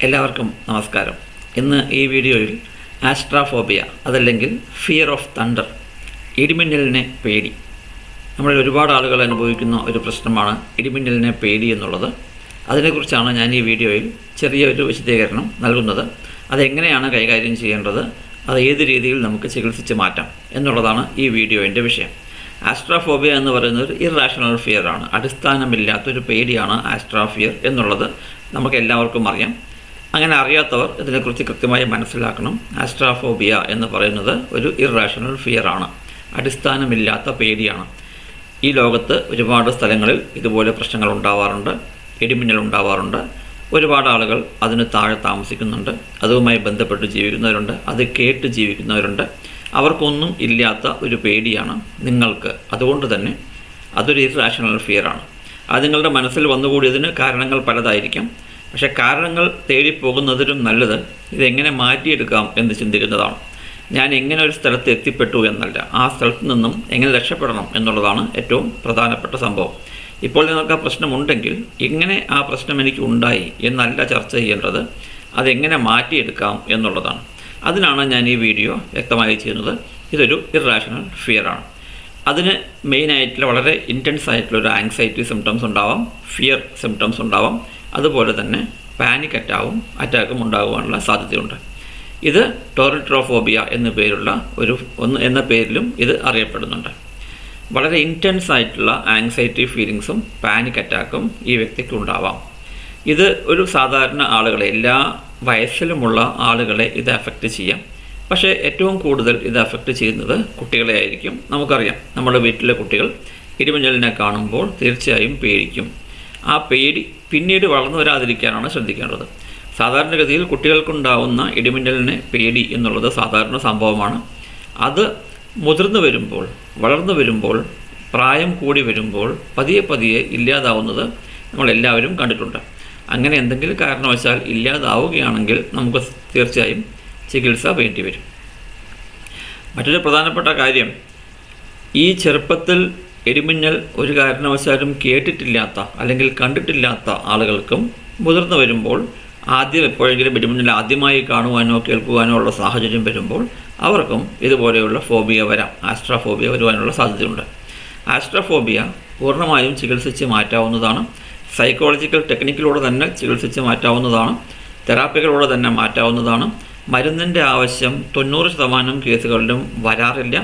എല്ലാവർക്കും നമസ്കാരം. ഇന്ന് ഈ വീഡിയോയിൽ ആസ്ട്രാഫോബിയ അതല്ലെങ്കിൽ ഫിയർ ഓഫ് തണ്ടർ, ഇടിമിന്നലിനെ പേടി. നമ്മളിൽ ഒരുപാട് ആളുകൾ അനുഭവിക്കുന്ന ഒരു പ്രശ്നമാണ് ഇടിമിന്നലിനെ പേടി എന്നുള്ളത്. അതിനെക്കുറിച്ചാണ് ഞാൻ ഈ വീഡിയോയിൽ ചെറിയൊരു വിശദീകരണം നൽകുന്നത്. അതെങ്ങനെയാണ് കൈകാര്യം ചെയ്യേണ്ടത്, അത് ഏത് രീതിയിൽ നമുക്ക് ചികിത്സിച്ച് മാറ്റാം എന്നുള്ളതാണ് ഈ വീഡിയോൻ്റെ വിഷയം. ആസ്ട്രാഫോബിയ എന്ന് പറയുന്നത് ഒരു ഇറാഷണൽ ഫിയറാണ്. അടിസ്ഥാനമില്ലാത്തൊരു പേടിയാണ് ആസ്ട്രാഫിയർ എന്നുള്ളത് നമുക്ക് എല്ലാവർക്കും അറിയാം. അങ്ങനെ അറിയാത്തവർ ഇതിനെക്കുറിച്ച് കൃത്യമായി മനസ്സിലാക്കണം. ആസ്ട്രാഫോബിയ എന്ന് പറയുന്നത് ഒരു ഇറാഷണൽ ഫിയറാണ്, അടിസ്ഥാനമില്ലാത്ത പേടിയാണ്. ഈ ലോകത്ത് ഒരുപാട് സ്ഥലങ്ങളിൽ ഇതുപോലെ പ്രശ്നങ്ങൾ ഉണ്ടാവാറുണ്ട്, ഇടിമിന്നൽ ഉണ്ടാവാറുണ്ട്. ഒരുപാട് ആളുകൾ അതിന് താഴെ താമസിക്കുന്നുണ്ട്, അതുമായി ബന്ധപ്പെട്ട് ജീവിക്കുന്നവരുണ്ട്, അത് കേട്ട് ജീവിക്കുന്നവരുണ്ട്. അവർക്കൊന്നും ഇല്ലാത്ത ഒരു പേടിയാണ് നിങ്ങൾക്ക്. അതുകൊണ്ട് തന്നെ അതൊരു ഇറാഷണൽ ഫിയറാണ്. അത് നിങ്ങളുടെ മനസ്സിൽ വന്നുകൂടിയതിന് കാരണങ്ങൾ പലതായിരിക്കാം. പക്ഷേ കാരണങ്ങൾ തേടിപ്പോകുന്നതിലും നല്ലത് ഇതെങ്ങനെ മാറ്റിയെടുക്കാം എന്ന് ചിന്തിക്കുന്നതാണ്. ഞാൻ എങ്ങനെ ഒരു സ്ഥലത്ത് എത്തിപ്പെട്ടു എന്നല്ല, ആ സ്ഥലത്ത് നിന്നും എങ്ങനെ രക്ഷപ്പെടണം എന്നുള്ളതാണ് ഏറ്റവും പ്രധാനപ്പെട്ട സംഭവം. ഇപ്പോൾ നിങ്ങൾക്ക് ആ പ്രശ്നമുണ്ടെങ്കിൽ എങ്ങനെ ആ പ്രശ്നം എനിക്ക് ഉണ്ടായി എന്നല്ല ചർച്ച ചെയ്യേണ്ടത്, അതെങ്ങനെ മാറ്റിയെടുക്കാം എന്നുള്ളതാണ്. അതിനാണ് ഞാൻ ഈ വീഡിയോ വ്യക്തമായി ചെയ്യുന്നത്. ഇതൊരു ഇറാഷണൽ ഫിയറാണ്. അതിന് മെയിനായിട്ടുള്ള വളരെ ഇൻറ്റൻസ് ആയിട്ടുള്ളൊരു ആങ്സൈറ്റി സിംറ്റംസ് ഉണ്ടാവാം, ഫിയർ സിംറ്റംസ് ഉണ്ടാവാം, അതുപോലെ തന്നെ പാനിക് അറ്റാക്കും ഉണ്ടാകുവാനുള്ള സാധ്യതയുണ്ട്. ഇത് ടോറിട്രോഫോബിയ എന്ന പേരുള്ള എന്ന പേരിലും ഇത് അറിയപ്പെടുന്നുണ്ട്. വളരെ ഇൻറ്റൻസ് ആയിട്ടുള്ള ആങ്സൈറ്റി ഫീലിങ്സും പാനിക് അറ്റാക്കും ഈ വ്യക്തിക്ക് ഉണ്ടാവാം. ഇത് ഒരു സാധാരണ ആളുകളെ, എല്ലാ വയസ്സിലുമുള്ള ആളുകളെ ഇത് അഫക്റ്റ് ചെയ്യാം. പക്ഷേ ഏറ്റവും കൂടുതൽ ഇത് അഫക്റ്റ് ചെയ്യുന്നത് കുട്ടികളെ ആയിരിക്കും. നമുക്കറിയാം, നമ്മുടെ വീട്ടിലെ കുട്ടികൾ ഇടിമിന്നലിനെ കാണുമ്പോൾ തീർച്ചയായും പേടിക്കും. ആ പേടി പിന്നീട് വളർന്നു വരാതിരിക്കാനാണ് ശ്രദ്ധിക്കേണ്ടത്. സാധാരണഗതിയിൽ കുട്ടികൾക്കുണ്ടാവുന്ന ഇടിമിന്നലിനെ പേടി എന്നുള്ളത് സാധാരണ സംഭവമാണ്. അത് വളർന്നു വരുമ്പോൾ, പ്രായം കൂടി വരുമ്പോൾ പതിയെ പതിയെ ഇല്ലാതാവുന്നത് നമ്മളെല്ലാവരും കണ്ടിട്ടുണ്ട്. അങ്ങനെ എന്തെങ്കിലും കാരണവശാൽ ഇല്ലാതാവുകയാണെങ്കിൽ നമുക്ക് തീർച്ചയായും ചികിത്സ വേണ്ടിവരും. മറ്റൊരു പ്രധാനപ്പെട്ട കാര്യം, ഈ ചെറുപ്പത്തിൽ ഇടിമിന്നൽ ഒരു കാരണവശാലും കേട്ടിട്ടില്ലാത്ത അല്ലെങ്കിൽ കണ്ടിട്ടില്ലാത്ത ആളുകൾക്കും മുതിർന്നു വരുമ്പോൾ ആദ്യം എപ്പോഴെങ്കിലും ഇടിമിന്നൽ ആദ്യമായി കാണുവാനോ കേൾക്കുവാനോ ഉള്ള സാഹചര്യം വരുമ്പോൾ അവർക്കും ഇതുപോലെയുള്ള ഫോബിയ വരാം, ആസ്ട്രാഫോബിയ വരുവാനുള്ള സാധ്യതയുണ്ട്. ആസ്ട്രാഫോബിയ പൂർണ്ണമായും ചികിത്സിച്ച് മാറ്റാവുന്നതാണ്. സൈക്കോളജിക്കൽ ടെക്നിക്കിലൂടെ തന്നെ ചികിത്സിച്ച് മാറ്റാവുന്നതാണ്, തെറാപ്പികളിലൂടെ തന്നെ മാറ്റാവുന്നതാണ്. മരുന്നിൻ്റെ ആവശ്യം 90% കേസുകളിലും വരാറില്ല.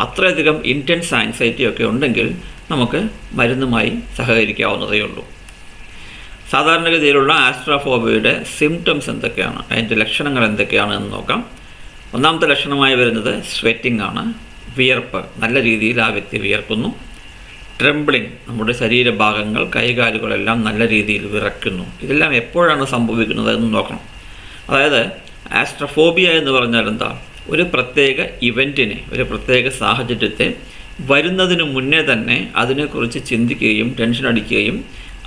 അത്രയധികം ഇൻറ്റൻസ് ആങ്സൈറ്റിയൊക്കെ ഉണ്ടെങ്കിൽ നമുക്ക് മരുന്നുമായി സഹകരിക്കാവുന്നതേ ഉള്ളൂ. സാധാരണഗതിയിലുള്ള ആസ്ട്രാഫോബിയയുടെ സിംറ്റംസ് എന്തൊക്കെയാണ്, അതിൻ്റെ ലക്ഷണങ്ങൾ എന്തൊക്കെയാണ് എന്ന് നോക്കാം. ഒന്നാമത്തെ ലക്ഷണമായി വരുന്നത് സ്വെറ്റിംഗ് ആണ്, വിയർപ്പ്. നല്ല രീതിയിൽ ആ വ്യക്തി വിയർക്കുന്നു. ട്രെംബ്ലിങ്, നമ്മുടെ ശരീരഭാഗങ്ങൾ, കൈകാലുകളെല്ലാം നല്ല രീതിയിൽ വിറയ്ക്കുന്നു. ഇതെല്ലാം എപ്പോഴാണ് സംഭവിക്കുന്നത് എന്ന് നോക്കണം. അതായത് ആസ്ട്രാഫോബിയ എന്ന് പറഞ്ഞാൽ എന്താ, ഒരു പ്രത്യേക ഇവൻറ്റിനെ, ഒരു പ്രത്യേക സാഹചര്യത്തെ വരുന്നതിന് മുന്നേ തന്നെ അതിനെക്കുറിച്ച് ചിന്തിക്കുകയും ടെൻഷൻ അടിക്കുകയും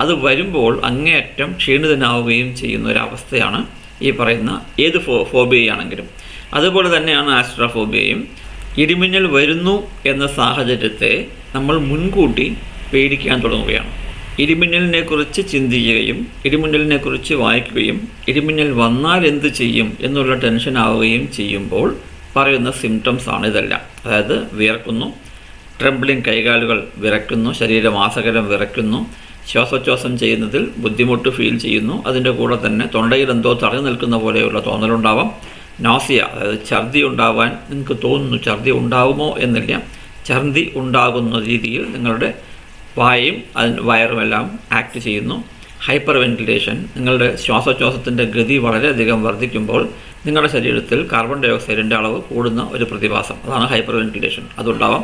അത് വരുമ്പോൾ അങ്ങേയറ്റം ക്ഷീണിതനാവുകയും ചെയ്യുന്ന ഒരവസ്ഥയാണ് ഈ പറയുന്ന ഏത് ഫോബിയയാണെങ്കിലും. അതുപോലെ തന്നെയാണ് ആസ്ട്രാഫോബിയയും. ഇടിമിന്നൽ വരുന്നു എന്ന സാഹചര്യത്തെ നമ്മൾ മുൻകൂട്ടി പേടിക്കാൻ തുടങ്ങുകയാണ്. ഇടിമിന്നലിനെക്കുറിച്ച് ചിന്തിക്കുകയും ഇടിമിന്നലിനെക്കുറിച്ച് വായിക്കുകയും ഇടിമിന്നൽ വന്നാൽ എന്ത് ചെയ്യും എന്നുള്ള ടെൻഷൻ ആവുകയും ചെയ്യുമ്പോൾ പറയുന്ന സിംറ്റംസാണ് ഇതെല്ലാം. അതായത് വിയർക്കുന്നു, ട്രെംബ്ലിങ്, കൈകാലുകൾ വിറയ്ക്കുന്നു, ശരീരമാസകലം വിറയ്ക്കുന്നു, ശ്വാസോച്ഛ്വാസം ചെയ്യുന്നതിൽ ബുദ്ധിമുട്ട് ഫീൽ ചെയ്യുന്നു. അതിൻ്റെ കൂടെ തന്നെ തൊണ്ടയിൽ എന്തോ തടഞ്ഞു നിൽക്കുന്ന പോലെയുള്ള തോന്നലുണ്ടാവാം. നോസിയ, അതായത് ഛർദി ഉണ്ടാവാൻ നിങ്ങൾക്ക് തോന്നുന്നു. ഛർദി ഉണ്ടാകുമോ എന്നില്ല, ഛർദി ഉണ്ടാകുന്ന രീതിയിൽ നിങ്ങളുടെ വായയും വയറുമെല്ലാം ആക്ട് ചെയ്യുന്നു. ഹൈപ്പർ വെന്റിലേഷൻ, നിങ്ങളുടെ ശ്വാസോച്ഛ്വാസത്തിൻ്റെ ഗതി വളരെയധികം വർദ്ധിക്കുമ്പോൾ നിങ്ങളുടെ ശരീരത്തിൽ കാർബൺ ഡൈ ഓക്സൈഡിൻ്റെ അളവ് കൂടുന്ന ഒരു പ്രതിഭാസം, അതാണ് ഹൈപ്പർ വെന്റിലേഷൻ, അതുണ്ടാവാം.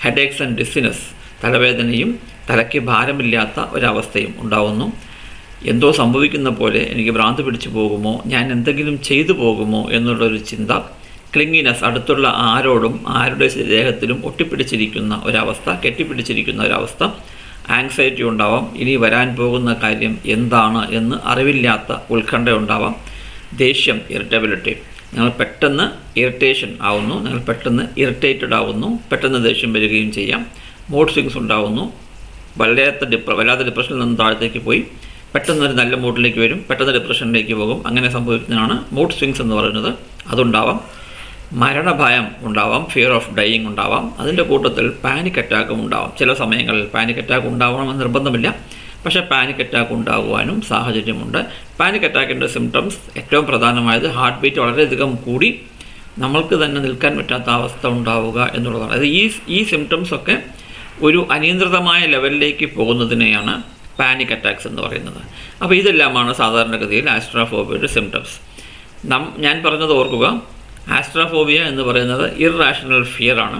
ഹെഡേക്സ് ആൻഡ് ഡിസിനസ്, തലവേദനയും തലയ്ക്ക് ഭാരമില്ലാത്ത ഒരവസ്ഥയും ഉണ്ടാവുന്നു. എന്തോ സംഭവിക്കുന്ന പോലെ, എനിക്ക് ഭ്രാന്ത് പിടിച്ചു പോകുമോ, ഞാൻ എന്തെങ്കിലും ചെയ്തു പോകുമോ എന്നുള്ളൊരു ചിന്ത. ക്ലിങ്ങിനെസ്, അടുത്തുള്ള ആരോടും ആരുടെ ദേഹത്തിലും ഒട്ടിപ്പിടിച്ചിരിക്കുന്ന ഒരവസ്ഥ, കെട്ടിപ്പിടിച്ചിരിക്കുന്ന ഒരവസ്ഥ. ആങ്സൈറ്റി ഉണ്ടാവാം, ഇനി വരാൻ പോകുന്ന കാര്യം എന്താണ് എന്ന് അറിവില്ലാത്ത ഉത്കണ്ഠ ഉണ്ടാവാം. ദേഷ്യം, ഇറിറ്റബിലിറ്റി, നിങ്ങൾ പെട്ടെന്ന് ഇറിറ്റേഷൻ ആവുന്നു, നിങ്ങൾ പെട്ടെന്ന് ഇറിറ്റേറ്റഡ് ആവുന്നു, പെട്ടെന്ന് ദേഷ്യം വരികയും ചെയ്യാം. മൂഡ് സ്വിങ്സ് ഉണ്ടാവുന്നു, വല്ലാത്ത ഡിപ്രഷനിൽ നിന്ന് താഴത്തേക്ക് പോയി പെട്ടെന്നൊരു നല്ല മൂഡിലേക്ക് വരും, പെട്ടെന്ന് ഡിപ്രഷനിലേക്ക് പോകും. അങ്ങനെ സംഭവിക്കുന്നതാണ് മൂഡ് സ്വിങ്സ് എന്ന് പറയുന്നത്. അതുണ്ടാവാം. മരണഭയം ഉണ്ടാവാം, ഫിയർ ഓഫ് ഡൈയിങ് ഉണ്ടാവാം. അതിൻ്റെ കൂട്ടത്തിൽ പാനിക് അറ്റാക്കും ഉണ്ടാവാം. ചില സമയങ്ങളിൽ പാനിക് അറ്റാക്ക് ഉണ്ടാവണമെന്ന് നിർബന്ധമില്ല, പക്ഷേ പാനിക് അറ്റാക്ക് ഉണ്ടാകുവാനും സാഹചര്യമുണ്ട്. പാനിക് അറ്റാക്കിൻ്റെ സിംറ്റംസ് ഏറ്റവും പ്രധാനമായത് ഹാർട്ട് ബീറ്റ് വളരെയധികം കൂടി നമ്മൾക്ക് തന്നെ നിൽക്കാൻ പറ്റാത്ത അവസ്ഥ ഉണ്ടാവുക എന്നുള്ളതാണ്. അത് ഈ സിംറ്റംസൊക്കെ ഒരു അനിയന്ത്രിതമായ ലെവലിലേക്ക് പോകുന്നതിനെയാണ് പാനിക് അറ്റാക്സ് എന്ന് പറയുന്നത്. അപ്പോൾ ഇതെല്ലാമാണ് സാധാരണഗതിയിൽ ആസ്ട്രാഫോബിയയുടെ സിംറ്റംസ്. ഞാൻ പറഞ്ഞത് ഓർക്കുക, ആസ്ട്രാഫോബിയ എന്ന് പറയുന്നത് ഇർറാഷണൽ ഫിയറാണ്.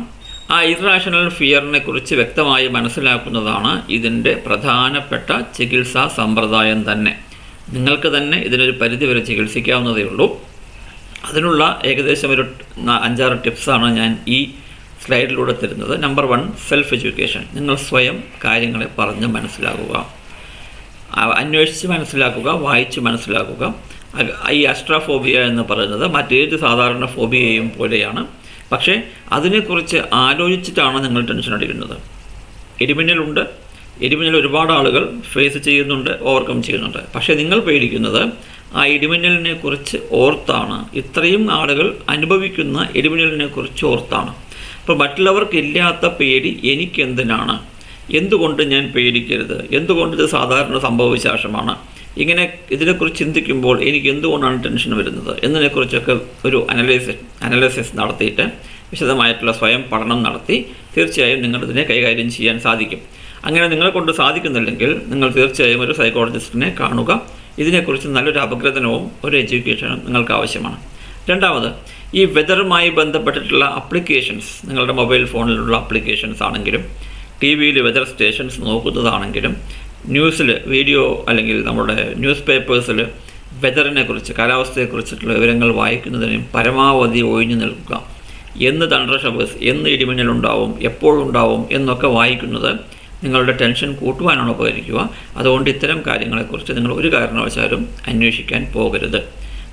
ആ ഇർറാഷണൽ ഫിയറിനെ കുറിച്ച് വ്യക്തമായി മനസ്സിലാക്കുന്നതാണ് ഇതിൻ്റെ പ്രധാനപ്പെട്ട ചികിത്സാ സമ്പ്രദായം തന്നെ. നിങ്ങൾക്ക് തന്നെ ഇതിനൊരു പരിധിവരെ ചികിത്സിക്കാവുന്നതേ ഉള്ളൂ. അതിനുള്ള ഏകദേശം ഒരു 5-6 ടിപ്സാണ് ഞാൻ ഈ സ്ലൈഡിലൂടെ തരുന്നത്. Number 1, self education. നിങ്ങൾ സ്വയം കാര്യങ്ങളെ പറഞ്ഞ് മനസ്സിലാക്കുക, അന്വേഷിച്ച് മനസ്സിലാക്കുക, വായിച്ച് മനസ്സിലാക്കുക. ഈ ആസ്ട്രാഫോബിയ എന്ന് പറയുന്നത് മറ്റേത് സാധാരണ ഫോബിയയും പോലെയാണ്. പക്ഷേ അതിനെക്കുറിച്ച് ആലോചിച്ചിട്ടാണ് നിങ്ങൾ ടെൻഷൻ അടിക്കുന്നത്. ഇടിമിന്നലുണ്ട്, ഇടിമിന്നൽ ഒരുപാട് ആളുകൾ ഫേസ് ചെയ്യുന്നുണ്ട്, ഓവർകം ചെയ്യുന്നുണ്ട്. പക്ഷേ നിങ്ങൾ പേടിക്കുന്നത് ആ ഇടിമിന്നലിനെ കുറിച്ച് ഓർത്താണ്. ഇത്രയും ആളുകൾ അനുഭവിക്കുന്ന ഇടിമിന്നലിനെ കുറിച്ച് ഓർത്താണ്. അപ്പോൾ മറ്റുള്ളവർക്കില്ലാത്ത പേടി എനിക്കെന്തിനാണ്, എന്തുകൊണ്ട് ഞാൻ പേടിക്കരുത്, എന്തുകൊണ്ട് ഇത് സാധാരണ സംഭവവിശേഷമാണ്, ഇങ്ങനെ ഇതിനെക്കുറിച്ച് ചിന്തിക്കുമ്പോൾ എനിക്ക് എന്തുകൊണ്ടാണ് ടെൻഷൻ വരുന്നത് എന്നതിനെക്കുറിച്ചൊക്കെ ഒരു അനലൈസിസ് നടത്തിയിട്ട് വിശദമായിട്ടുള്ള സ്വയം പഠനം നടത്തി തീർച്ചയായും നിങ്ങളിതിനെ കൈകാര്യം ചെയ്യാൻ സാധിക്കും. അങ്ങനെ നിങ്ങളെ കൊണ്ട് സാധിക്കുന്നില്ലെങ്കിൽ നിങ്ങൾ തീർച്ചയായും ഒരു സൈക്കോളജിസ്റ്റിനെ കാണുക. ഇതിനെക്കുറിച്ച് നല്ലൊരു അപഗ്രഥനവും ഒരു എഡ്യൂക്കേഷനും നിങ്ങൾക്ക് ആവശ്യമാണ്. രണ്ടാമത്, ഈ വെതറുമായി ബന്ധപ്പെട്ടിട്ടുള്ള അപ്ലിക്കേഷൻസ്, നിങ്ങളുടെ മൊബൈൽ ഫോണിലുള്ള അപ്ലിക്കേഷൻസ് ആണെങ്കിലും ടി വിയിൽ വെതർ സ്റ്റേഷൻസ് നോക്കുന്നതാണെങ്കിലും ന്യൂസിൽ വീഡിയോ അല്ലെങ്കിൽ നമ്മുടെ ന്യൂസ് പേപ്പേഴ്സിൽ വെതറിനെ കുറിച്ച്, കാലാവസ്ഥയെക്കുറിച്ചിട്ടുള്ള വിവരങ്ങൾ വായിക്കുന്നതിനും പരമാവധി ഒഴിഞ്ഞു നിൽക്കുക. എന്ന് തണ്ടർ ഷവേഴ്സ്, എന്ന് ഇടിമിന്നലുണ്ടാവും, എപ്പോഴുണ്ടാവും എന്നൊക്കെ വായിക്കുന്നത് നിങ്ങളുടെ ടെൻഷൻ കൂട്ടുവാനാണ് ഉപകരിക്കുക. അതുകൊണ്ട് ഇത്തരം കാര്യങ്ങളെക്കുറിച്ച് നിങ്ങൾ ഒരു കാരണവശാലും അന്വേഷിക്കാൻ പോകരുത്.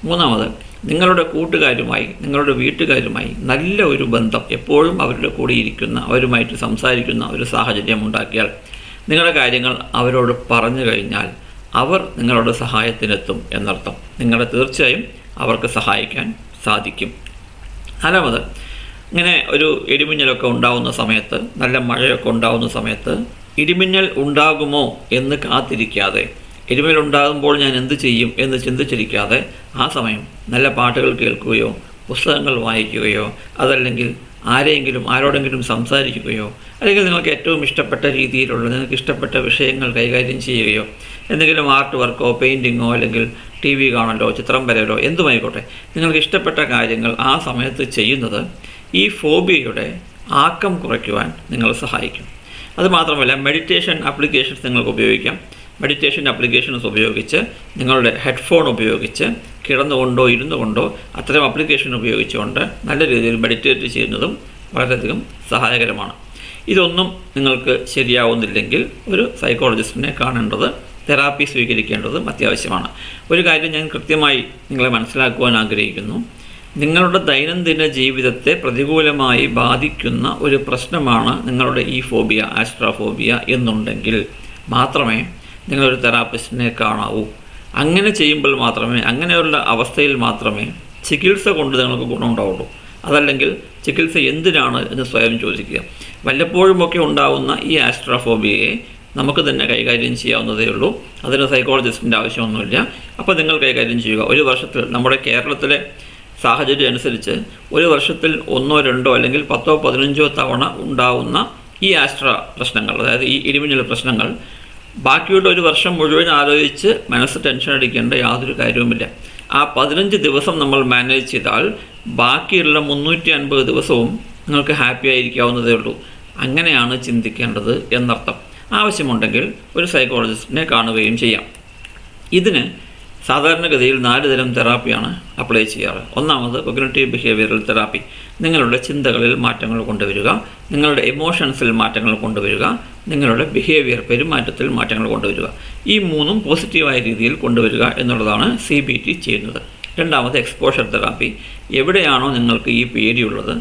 മൂന്നാമത്, നിങ്ങളുടെ കൂട്ടുകാരുമായി, നിങ്ങളുടെ വീട്ടുകാരുമായി നല്ല ഒരു ബന്ധം, എപ്പോഴും അവരുടെ കൂടെ ഇരിക്കുന്ന, അവരുമായിട്ട് സംസാരിക്കുന്ന ഒരു സാഹചര്യം ഉണ്ടാക്കിയാൽ, നിങ്ങളുടെ കാര്യങ്ങൾ അവരോട് പറഞ്ഞു കഴിഞ്ഞാൽ അവർ നിങ്ങളുടെ സഹായത്തിനെത്തും എന്നർത്ഥം. നിങ്ങളെ തീർച്ചയായും അവർക്ക് സഹായിക്കാൻ സാധിക്കും. നാലാമത്, ഇങ്ങനെ ഒരു ഇടിമിന്നലൊക്കെ ഉണ്ടാകുന്ന സമയത്ത്, നല്ല മഴയൊക്കെ ഉണ്ടാകുന്ന സമയത്ത് ഇടിമിന്നൽ ഉണ്ടാകുമോ എന്ന് കാത്തിരിക്കാതെ, ഇടിമിന്നൽ ഉണ്ടാകുമ്പോൾ ഞാൻ എന്ത് ചെയ്യും എന്ന് ചിന്തിച്ചിരിക്കാതെ ആ സമയം നല്ല പാട്ടുകൾ കേൾക്കുകയോ പുസ്തകങ്ങൾ വായിക്കുകയോ അതല്ലെങ്കിൽ ആരോടെങ്കിലും സംസാരിക്കുകയോ അല്ലെങ്കിൽ നിങ്ങൾക്ക് ഏറ്റവും ഇഷ്ടപ്പെട്ട രീതിയിലുള്ള, നിങ്ങൾക്ക് ഇഷ്ടപ്പെട്ട വിഷയങ്ങൾ കൈകാര്യം ചെയ്യുകയോ, എന്തെങ്കിലും ആർട്ട് വർക്കോ പെയിൻറ്റിങ്ങോ അല്ലെങ്കിൽ ടി വി കാണലോ ചിത്രം വരലോ എന്തുമായിക്കോട്ടെ, നിങ്ങൾക്ക് ഇഷ്ടപ്പെട്ട കാര്യങ്ങൾ ആ സമയത്ത് ചെയ്യുന്നത് ഈ ഫോബിയയുടെ ആക്കം കുറയ്ക്കുവാൻ നിങ്ങളെ സഹായിക്കും. അതുമാത്രമല്ല, മെഡിറ്റേഷൻ ആപ്ലിക്കേഷൻസ് നിങ്ങൾക്ക് ഉപയോഗിക്കാം. മെഡിറ്റേഷൻ ആപ്ലിക്കേഷൻസ് ഉപയോഗിച്ച് നിങ്ങളുടെ ഹെഡ്ഫോൺ ഉപയോഗിച്ച് കിടന്നുകൊണ്ടോ ഇരുന്നു കൊണ്ടോ അത്തരം ആപ്ലിക്കേഷൻ ഉപയോഗിച്ചുകൊണ്ട് നല്ല രീതിയിൽ മെഡിറ്റേറ്റ് ചെയ്യുന്നതും വളരെയധികം സഹായകരമാണ്. ഇതൊന്നും നിങ്ങൾക്ക് ശരിയാവുന്നില്ലെങ്കിൽ ഒരു സൈക്കോളജിസ്റ്റിനെ കാണേണ്ടത്, തെറാപ്പി സ്വീകരിക്കേണ്ടതും അത്യാവശ്യമാണ്. ഒരു കാര്യം ഞാൻ കൃത്യമായി നിങ്ങളെ മനസ്സിലാക്കുവാൻ ആഗ്രഹിക്കുന്നു. നിങ്ങളുടെ ദൈനംദിന ജീവിതത്തെ പ്രതികൂലമായി ബാധിക്കുന്ന ഒരു പ്രശ്നമാണ് നിങ്ങളുടെ ഈ ഫോബിയ, ആസ്ട്രാഫോബിയ എന്നുണ്ടെങ്കിൽ മാത്രമേ നിങ്ങളൊരു തെറാപ്പിസ്റ്റിനെ കാണാവൂ. അങ്ങനെ ചെയ്യുമ്പോൾ മാത്രമേ, അങ്ങനെയുള്ള അവസ്ഥയിൽ മാത്രമേ ചികിത്സ കൊണ്ട് നിങ്ങൾക്ക് ഗുണമുണ്ടാവുള്ളൂ. അതല്ലെങ്കിൽ ചികിത്സ എന്തിനാണ് എന്ന് സ്വയം ചോദിക്കുക. വല്ലപ്പോഴുമൊക്കെ ഉണ്ടാവുന്ന ഈ ആസ്ട്രാഫോബിയയെ നമുക്ക് തന്നെ കൈകാര്യം ചെയ്യാവുന്നതേ ഉള്ളൂ. അതിന് സൈക്കോളജിസ്റ്റിൻ്റെ ആവശ്യമൊന്നുമില്ല. അപ്പോൾ നിങ്ങൾ കൈകാര്യം ചെയ്യുക. ഒരു വർഷത്തിൽ, നമ്മുടെ കേരളത്തിലെ സാഹചര്യം അനുസരിച്ച് ഒരു വർഷത്തിൽ 1, 2 അല്ലെങ്കിൽ 10, 15 തവണ ഉണ്ടാവുന്ന ഈ ആസ്ട്രാ പ്രശ്നങ്ങൾ, അതായത് ഈ ഇടിമിന്നൽ പ്രശ്നങ്ങൾ, ബാക്കിയുള്ള ഒരു വർഷം മുഴുവൻ ആലോചിച്ച് മനസ്സ് ടെൻഷൻ അടിക്കേണ്ട യാതൊരു കാര്യവുമില്ല. ആ 15 ദിവസം നമ്മൾ മാനേജ് ചെയ്താൽ ബാക്കിയുള്ള 350 ദിവസവും നിങ്ങൾക്ക് ഹാപ്പി ആയിരിക്കാവുന്നതേ ഉള്ളൂ. അങ്ങനെയാണ് ചിന്തിക്കേണ്ടത് എന്നർത്ഥം. ആവശ്യമുണ്ടെങ്കിൽ ഒരു സൈക്കോളജിസ്റ്റിനെ കാണുകയും ചെയ്യാം. ഇതിന് സാധാരണഗതിയിൽ 4 തരം തെറാപ്പിയാണ് അപ്ലൈ ചെയ്യാറ്. ഒന്നാമത് കോഗ്നിറ്റീവ് ബിഹേവിയറൽ തെറാപ്പി. നിങ്ങളുടെ ചിന്തകളിൽ മാറ്റങ്ങൾ കൊണ്ടുവരിക, നിങ്ങളുടെ എമോഷൻസിൽ മാറ്റങ്ങൾ കൊണ്ടുവരിക, നിങ്ങളുടെ ബിഹേവിയർ, പെരുമാറ്റത്തിൽ മാറ്റങ്ങൾ കൊണ്ടുവരിക. ഈ 3ഉം പോസിറ്റീവായ രീതിയിൽ കൊണ്ടുവരിക എന്നുള്ളതാണ് CBT ചെയ്യുന്നത്. രണ്ടാമത് എക്സ്പോഷർ തെറാപ്പി. എവിടെയാണോ നിങ്ങൾക്ക് ഈ പേടിയുള്ളത്,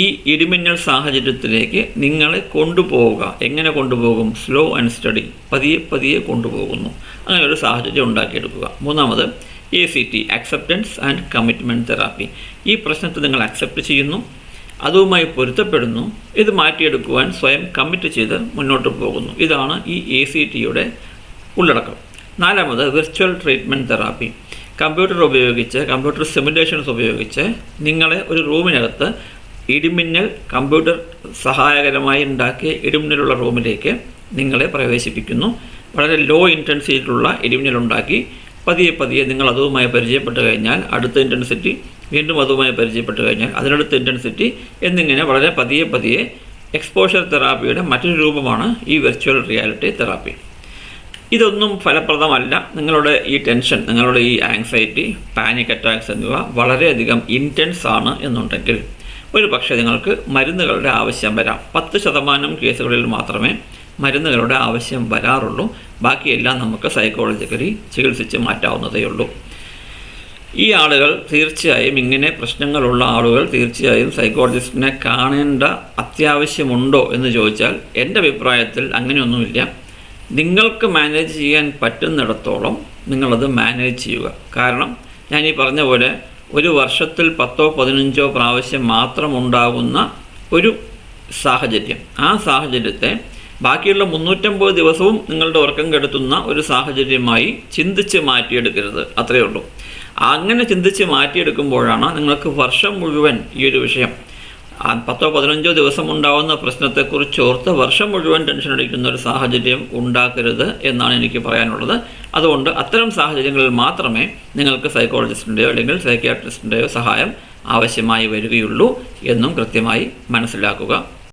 ഈ ഇടിമിന്നൽ സാഹചര്യത്തിലേക്ക് നിങ്ങളെ കൊണ്ടുപോവുക. എങ്ങനെ കൊണ്ടുപോകും? സ്ലോ ആൻഡ് സ്റ്റഡി, പതിയെ പതിയെ കൊണ്ടുപോകുന്നു. അങ്ങനെ ഒരു സാഹചര്യം ഉണ്ടാക്കിയെടുക്കുക. മൂന്നാമത് ACT, acceptance and commitment therapy. ഈ പ്രശ്നത്തെ നിങ്ങൾ അക്സെപ്റ്റ് ചെയ്യുന്നു, അതുമായി പൊരുത്തപ്പെടുന്നു, ഇത് മാറ്റിയെടുക്കുവാൻ സ്വയം കമ്മിറ്റ് ചെയ്ത് മുന്നോട്ട് പോകുന്നു. ഇതാണ് ഈ ACTയുടെ ഉള്ളടക്കം. നാലാമത് virtual treatment therapy. Computer simulations ഉപയോഗിച്ച് നിങ്ങളെ ഒരു റൂമിനകത്ത് ഇടിമിന്നൽ കമ്പ്യൂട്ടർ സഹായകരമായി ഉണ്ടാക്കിയ ഇടിമിന്നലുള്ള റൂമിലേക്ക് നിങ്ങളെ പ്രവേശിപ്പിക്കുന്നു. വളരെ ലോ ഇൻറ്റൻസിറ്റിയിലുള്ള ഇടിമിന്നൽ ഉണ്ടാക്കി പതിയെ പതിയെ നിങ്ങൾ അതുമായി പരിചയപ്പെട്ട് കഴിഞ്ഞാൽ അടുത്ത ഇൻറ്റൻസിറ്റി, വീണ്ടും അതുമായി പരിചയപ്പെട്ട് കഴിഞ്ഞാൽ അതിനടുത്ത ഇൻറ്റൻസിറ്റി എന്നിങ്ങനെ വളരെ പതിയെ പതിയെ എക്സ്പോഷർ തെറാപ്പിയുടെ മറ്റൊരു രൂപമാണ് ഈ വിർച്വൽ റിയാലിറ്റി തെറാപ്പി. ഇതൊന്നും ഫലപ്രദമല്ല. നിങ്ങളുടെ ഈ ടെൻഷൻ, നിങ്ങളുടെ ഈ ആങ്സൈറ്റി, പാനിക് അറ്റാക്സ് എന്നിവ വളരെയധികം ഇൻറ്റൻസ് ആണ് എന്നുണ്ടെങ്കിൽ ഒരു പക്ഷേ നിങ്ങൾക്ക് മരുന്നുകളുടെ ആവശ്യം വരാം. 10% കേസുകളിൽ മാത്രമേ മരുന്നുകളുടെ ആവശ്യം വരാറുള്ളൂ. ബാക്കിയെല്ലാം നമുക്ക് സൈക്കോളജിക്കലി ചികിത്സിച്ച് മാറ്റാവുന്നതേ ഉള്ളൂ. ഈ ആളുകൾ തീർച്ചയായും, ഇങ്ങനെ പ്രശ്നങ്ങളുള്ള ആളുകൾ തീർച്ചയായും സൈക്കോളജിസ്റ്റിനെ കാണേണ്ട അത്യാവശ്യമുണ്ടോ എന്ന് ചോദിച്ചാൽ എൻ്റെ അഭിപ്രായത്തിൽ അങ്ങനെയൊന്നുമില്ല. നിങ്ങൾക്ക് മാനേജ് ചെയ്യാൻ പറ്റുന്നിടത്തോളം നിങ്ങളത് മാനേജ് ചെയ്യുക. കാരണം ഞാൻ ഈ പറഞ്ഞ പോലെ ഒരു വർഷത്തിൽ 10-15 പ്രാവശ്യം മാത്രം ഉണ്ടാകുന്ന ഒരു സാഹചര്യം, ആ സാഹചര്യത്തെ ബാക്കിയുള്ള 350 ദിവസവും നിങ്ങളുടെ ഉറക്കം കെടുത്തുന്ന ഒരു സാഹചര്യമായി ചിന്തിച്ച് മാറ്റിയെടുക്കരുത്. അത്രയേ ഉള്ളൂ. അങ്ങനെ ചിന്തിച്ച് മാറ്റിയെടുക്കുമ്പോഴാണ് നിങ്ങൾക്ക് വർഷം മുഴുവൻ ഈ ഒരു വിഷയം, 10-15 ദിവസം ഉണ്ടാകുന്ന പ്രശ്നത്തെക്കുറിച്ച് ഓർത്ത് വർഷം മുഴുവൻ ടെൻഷൻ അടിക്കുന്ന ഒരു സാഹചര്യം ഉണ്ടാക്കരുത് എന്നാണ് എനിക്ക് പറയാനുള്ളത്. അതുകൊണ്ട് അത്തരം സാഹചര്യങ്ങളിൽ മാത്രമേ നിങ്ങൾക്ക് സൈക്കോളജിസ്റ്റിൻ്റെയോ അല്ലെങ്കിൽ സൈക്യാട്രിസ്റ്റിൻ്റെയോ സഹായം ആവശ്യമായി വരികയുള്ളൂ എന്നും കൃത്യമായി മനസ്സിലാക്കുക.